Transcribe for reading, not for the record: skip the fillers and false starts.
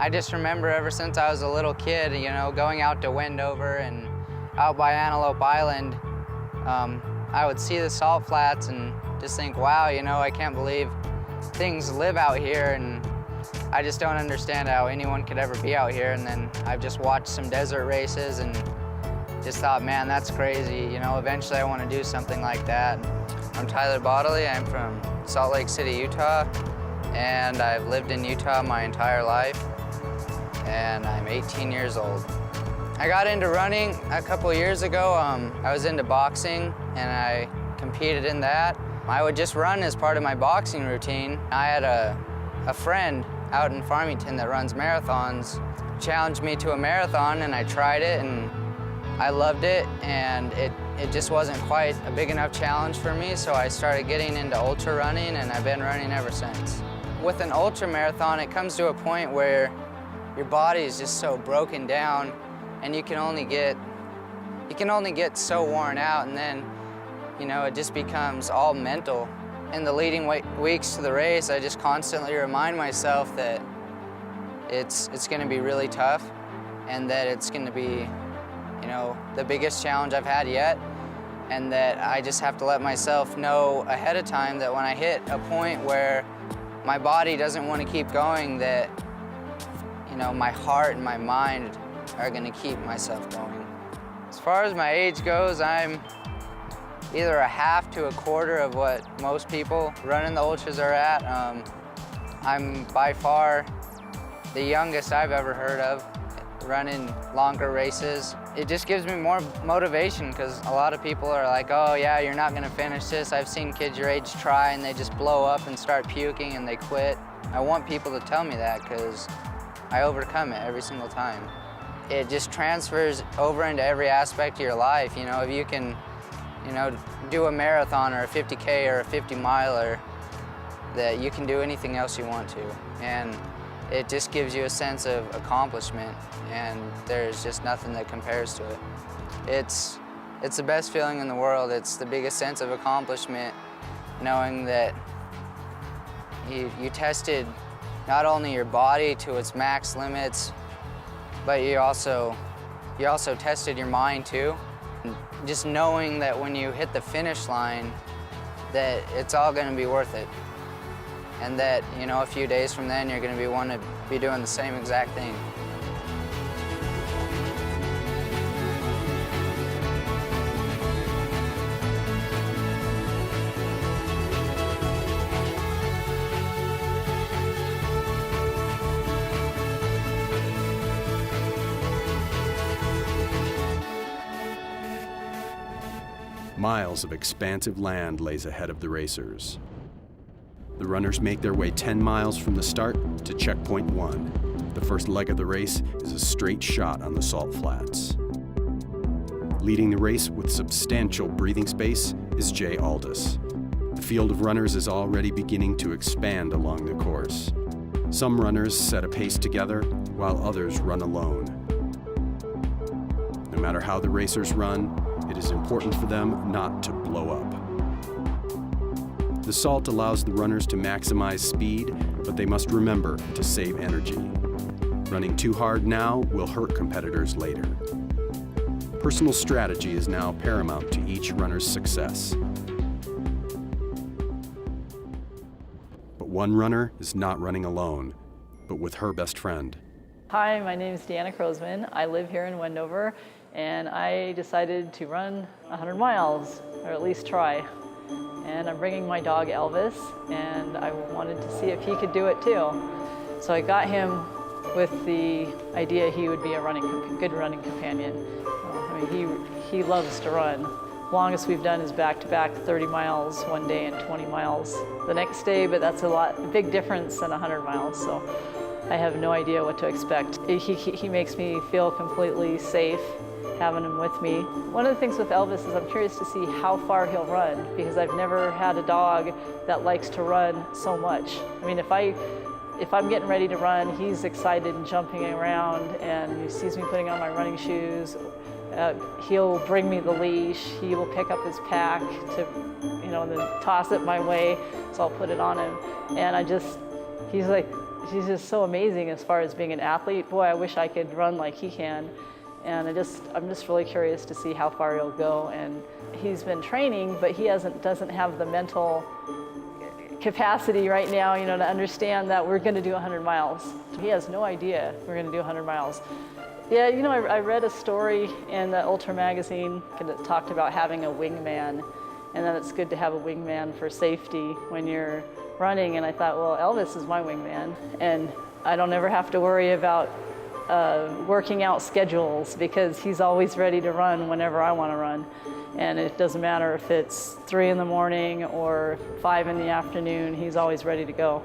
I just remember ever since I was a little kid, you know, going out to Wendover and out by Antelope Island, I would see the salt flats and just think, wow, you know, I can't believe things live out here, and I just don't understand how anyone could ever be out here. And then I've just watched some desert races and just thought, man, that's crazy. You know, eventually I want to do something like that. I'm Tyler Bodley. I'm from Salt Lake City, Utah, and I've lived in Utah my entire life, and I'm 18 years old. I got into running a couple years ago. I was into boxing, and I competed in that. I would just run as part of my boxing routine. I had a friend out in Farmington that runs marathons, challenged me to a marathon, and I tried it, and I loved it, and it just wasn't quite a big enough challenge for me, so I started getting into ultra running, and I've been running ever since. With an ultra marathon, it comes to a point where your body is just so broken down, and you can only get so worn out, and then, you know, it just becomes all mental. In the leading weeks to the race, I just constantly remind myself that it's going to be really tough, and that it's going to be, you know, the biggest challenge I've had yet, and that I just have to let myself know ahead of time that when I hit a point where my body doesn't want to keep going, that, you know, my heart and my mind are going to keep myself going. As far as my age goes, I'm either a half to a quarter of what most people running the ultras are at. I'm by far the youngest I've ever heard of running longer races. It just gives me more motivation, because a lot of people are like, oh yeah, you're not gonna finish this. I've seen kids your age try and they just blow up and start puking and they quit. I want people to tell me that, because I overcome it every single time. It just transfers over into every aspect of your life. You know, if you can, you know, do a marathon or a 50K or a 50-miler, that you can do anything else you want to. And it just gives you a sense of accomplishment, and there's just nothing that compares to it. It's the best feeling in the world. It's the biggest sense of accomplishment, knowing that you tested not only your body to its max limits, but you also tested your mind too. And just knowing that when you hit the finish line, that it's all going to be worth it. And that, you know, a few days from then, you're going to want to be doing the same exact thing. Miles of expansive land lays ahead of the racers. The runners make their way 10 miles from the start to checkpoint 1. The first leg of the race is a straight shot on the salt flats. Leading the race with substantial breathing space is Jay Aldis. The field of runners is already beginning to expand along the course. Some runners set a pace together, while others run alone. No matter how the racers run, it is important for them not to blow up. The salt allows the runners to maximize speed, but they must remember to save energy. Running too hard now will hurt competitors later. Personal strategy is now paramount to each runner's success. But one runner is not running alone, but with her best friend. Hi, my name is Deanna Crozman. I live here in Wendover, and I decided to run 100 miles, or at least try. And I'm bringing my dog Elvis, and I wanted to see if he could do it too. So I got him with the idea he would be a good running companion. I mean, he loves to run. Longest we've done is back-to-back 30 miles one day and 20 miles the next day, but that's a big difference than 100 miles. So I have no idea what to expect. He makes me feel completely safe having him with me. One of the things with Elvis is I'm curious to see how far he'll run, because I've never had a dog that likes to run so much. I mean, if I'm getting ready to run, he's excited and jumping around, and he sees me putting on my running shoes. He'll bring me the leash. He will pick up his pack to, you know, then toss it my way, so I'll put it on him. And he's like he's just so amazing as far as being an athlete. Boy, I wish I could run like he can. And I'm just really curious to see how far he'll go. And he's been training, but he doesn't have the mental capacity right now, to understand that we're going to do 100 miles. He has no idea we're going to do 100 miles. Yeah, I read a story in the Ultra magazine that talked about having a wingman, and that it's good to have a wingman for safety when you're running. And I thought, well, Elvis is my wingman, and I don't ever have to worry about working out schedules because he's always ready to run whenever I want to run. And it doesn't matter if it's 3 in the morning or 5 in the afternoon, he's always ready to go.